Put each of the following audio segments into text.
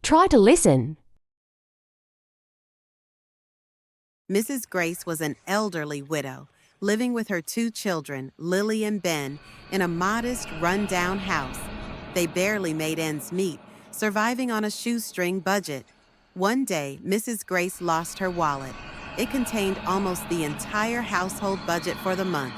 Try to listen. Mrs. Grace was an elderly widow, living with her two children, Lily and Ben, in a modest, run-down house. They barely made ends meet, surviving on a shoestring budget. One day, Mrs. Grace lost her wallet. It contained almost the entire household budget for the month.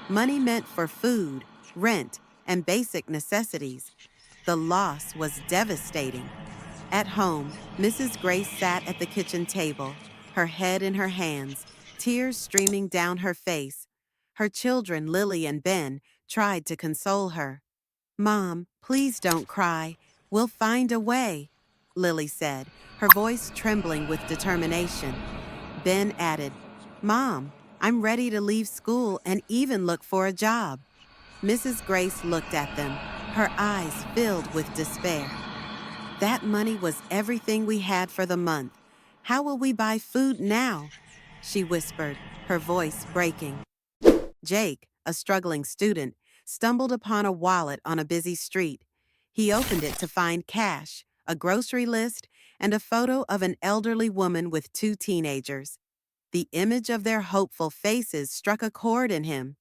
Money meant for food, rent, and basic necessities. The loss was devastating. At home, Mrs. Grace sat at the kitchen table, her head in her hands, tears streaming down her face. Her children, Lily and Ben, tried to console her. "Mom, please don't cry. We'll find a way," Lily said, her voice trembling with determination. Ben added, "Mom, I'm ready to leave school and even look for a job." Mrs. Grace looked at them, her eyes filled with despair. "That money was everything we had for the month. How will we buy food now?" she whispered, her voice breaking. Jake, a struggling student, stumbled upon a wallet on a busy street. He opened it to find cash, a grocery list, and a photo of an elderly woman with two teenagers. The image of their hopeful faces struck a chord in him.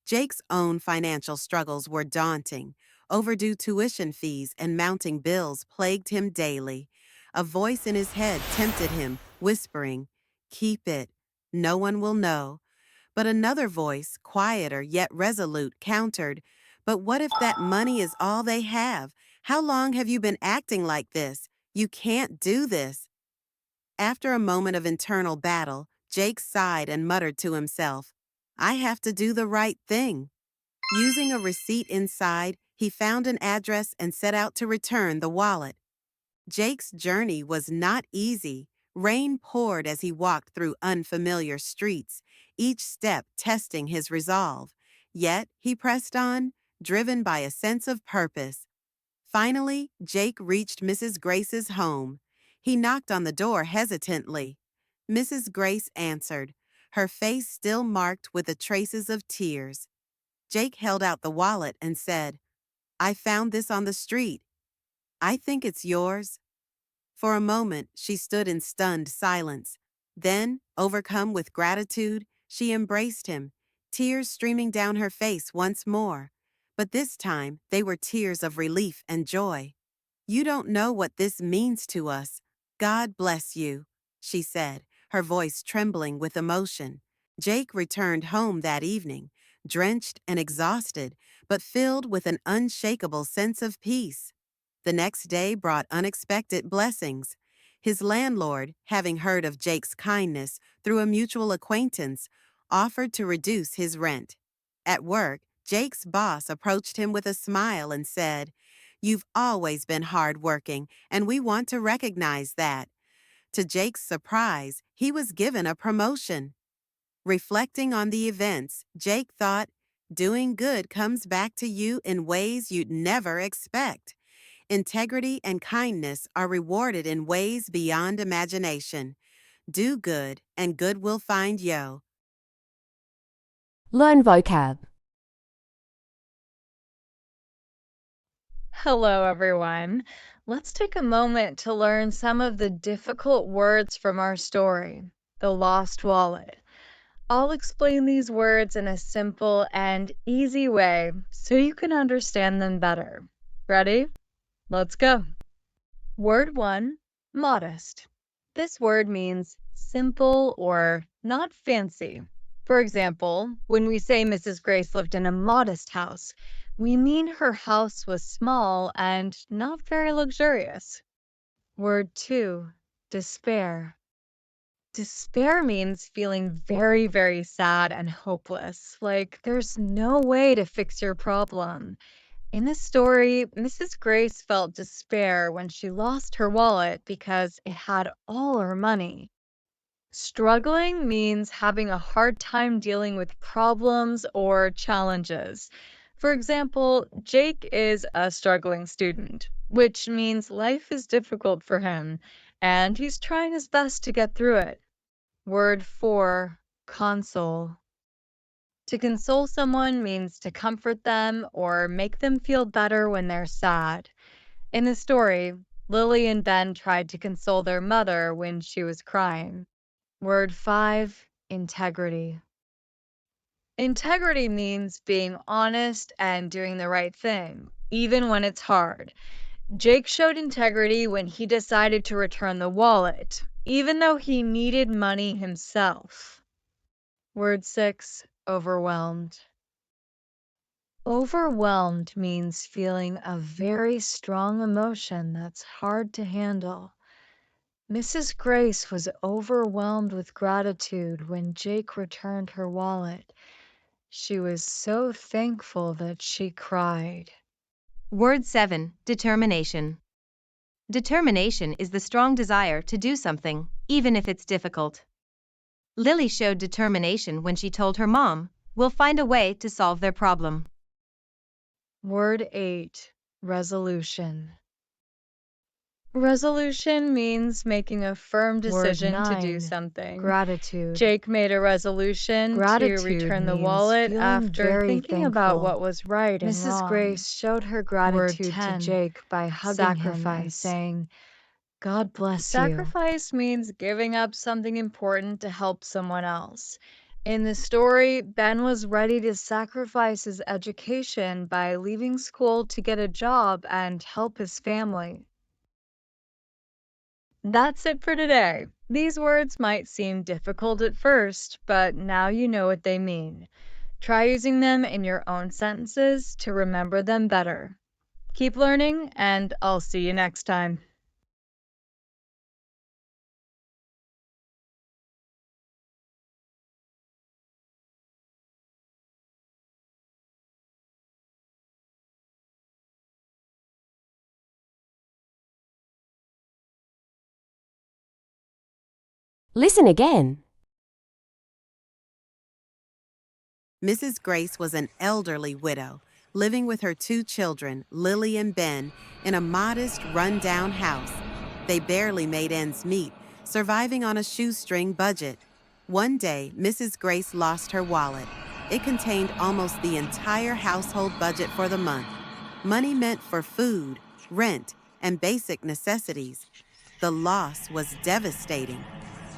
Jake's own financial struggles were daunting. Overdue tuition fees and mounting bills plagued him daily. A voice in his head tempted him, whispering, "Keep it. No one will know." But another voice, quieter yet resolute, countered, "But what if that money is all they have? How long have you been acting like this? You can't do this." After a moment of internal battle, Jake sighed and muttered to himself, "I have to do the right thing." Using a receipt inside, he found an address and set out to return the wallet. Jake's journey was not easy. Rain poured as he walked through unfamiliar streets, each step testing his resolve. Yet he pressed on, driven by a sense of purpose. Finally, Jake reached Mrs. Grace's home. He knocked on the door hesitantly. Mrs. Grace answered, her face still marked with the traces of tears. Jake held out the wallet and said, "I found this on the street. I think it's yours." For a moment, she stood in stunned silence. Then, overcome with gratitude, she embraced him, tears streaming down her face once more. But this time, they were tears of relief and joy. "You don't know what this means to us. God bless you," she said, her voice trembling with emotion. Jake returned home that evening, drenched and exhausted, but filled with an unshakable sense of peace. The next day brought unexpected blessings. His landlord, having heard of Jake's kindness through a mutual acquaintance, offered to reduce his rent. At work, Jake's boss approached him with a smile and said, "You've always been hardworking, and we want to recognize that." To Jake's surprise, he was given a promotion. Reflecting on the events, Jake thought, "Doing good comes back to you in ways you'd never expect." Integrity and kindness are rewarded in ways beyond imagination. Do good, and good will find you. Learn vocab. Hello, everyone. Let's take a moment to learn some of the difficult words from our story, The Lost Wallet. I'll explain these words in a simple and easy way so you can understand them better. Ready? Let's go. Word 1, modest. This word means simple or not fancy. For example, when we say Mrs. Grace lived in a modest house, we mean her house was small and not very luxurious. Word 2, despair. Despair means feeling very, very sad and hopeless, like there's no way to fix your problem. In this story, Mrs. Grace felt despair when she lost her wallet because it had all her money. Struggling means having a hard time dealing with problems or challenges. For example, Jake is a struggling student, which means life is difficult for him, and he's trying his best to get through it. Word 4, console. To console someone means to comfort them or make them feel better when they're sad. In the story, Lily and Ben tried to console their mother when she was crying. Word 5, integrity. Integrity means being honest and doing the right thing, even when it's hard. Jake showed integrity when he decided to return the wallet, even though he needed money himself. Word 6, overwhelmed. Overwhelmed means feeling a very strong emotion that's hard to handle. Mrs. Grace was overwhelmed with gratitude when Jake returned her wallet. She was so thankful that she cried. Word 7, determination. Determination is the strong desire to do something, even if it's difficult. Lily showed determination when she told her mom, "We'll find a way to solve their problem." Word 8, resolution. Resolution means making a firm decision to do 9, something. gratitude. Jake made a resolution to Gratitude return the means wallet feeling after very thinking about thankful. what was right and Mrs. wrong. Grace showed her gratitude to 10, Jake by hugging him and sacrifice. saying, "God bless you." Sacrifice means giving up something important to help someone else. In the story, Ben was ready to sacrifice his education by leaving school to get a job and help his family. That's it for today. These words might seem difficult at first, but now you know what they mean. Try using them in your own sentences to remember them better. Keep learning, and I'll see you next time. Listen again. Mrs. Grace was an elderly widow, living with her two children, Lily and Ben, in a modest, run-down house. They barely made ends meet, surviving on a shoestring budget. One day, Mrs. Grace lost her wallet. It contained almost the entire household budget for the month. Money meant for food, rent, and basic necessities. The loss was devastating.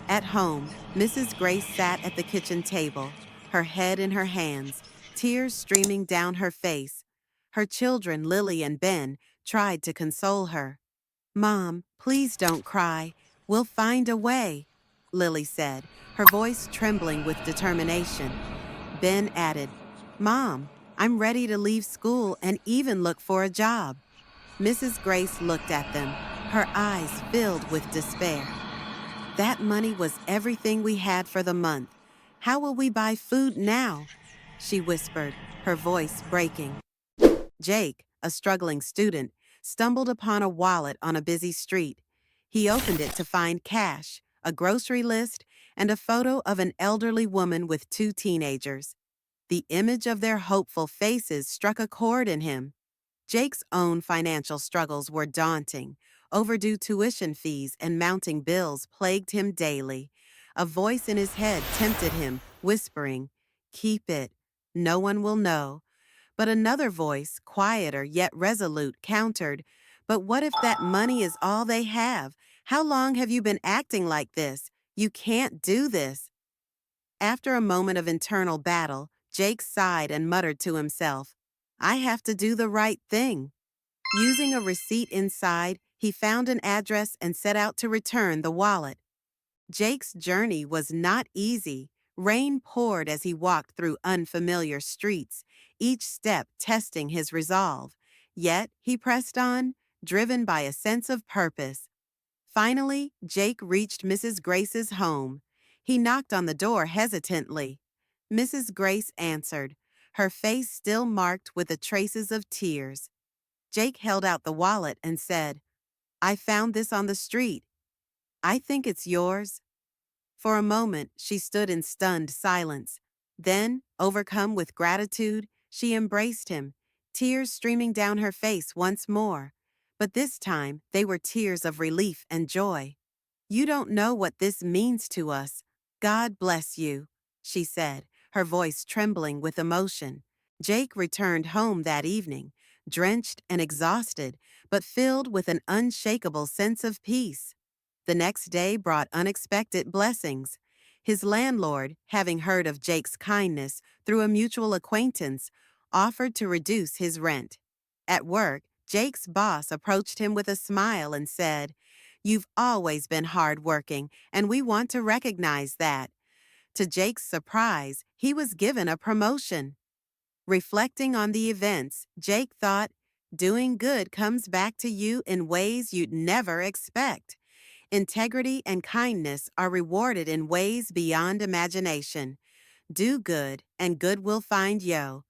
At home, Mrs. Grace sat at the kitchen table, her head in her hands, tears streaming down her face. Her children, Lily and Ben, tried to console her. "Mom, please don't cry. We'll find a way," Lily said, her voice trembling with determination. Ben added, "Mom, I'm ready to leave school and even look for a job." Mrs. Grace looked at them, her eyes filled with despair. "That money was everything we had for the month. How will we buy food now?" she whispered, her voice breaking. Jake, a struggling student, stumbled upon a wallet on a busy street. He opened it to find cash, a grocery list, and a photo of an elderly woman with two teenagers. The image of their hopeful faces struck a chord in him. Jake's own financial struggles were daunting. Overdue tuition fees and mounting bills plagued him daily. A voice in his head tempted him, whispering, "Keep it. No one will know." But another voice, quieter yet resolute, countered, "But what if that money is all they have? How long have you been acting like this? You can't do this." After a moment of internal battle, Jake sighed and muttered to himself, "I have to do the right thing." Using a receipt inside, he found an address and set out to return the wallet. Jake's journey was not easy. Rain poured as he walked through unfamiliar streets, each step testing his resolve. Yet he pressed on, driven by a sense of purpose. Finally, Jake reached Mrs. Grace's home. He knocked on the door hesitantly. Mrs. Grace answered, her face still marked with the traces of tears. Jake held out the wallet and said, "I found this on the street. I think it's yours." For a moment, she stood in stunned silence. Then, overcome with gratitude, she embraced him, tears streaming down her face once more. But this time, they were tears of relief and joy. "You don't know what this means to us. God bless you," she said, her voice trembling with emotion. Jake returned home that evening, drenched and exhausted, but filled with an unshakable sense of peace. The next day brought unexpected blessings. His landlord, having heard of Jake's kindness through a mutual acquaintance, offered to reduce his rent. At work, Jake's boss approached him with a smile and said, "You've always been hardworking, and we want to recognize that." To Jake's surprise, he was given a promotion. Reflecting on the events, Jake thought, doing good comes back to you in ways you'd never expect. Integrity and kindness are rewarded in ways beyond imagination. Do good, and good will find you.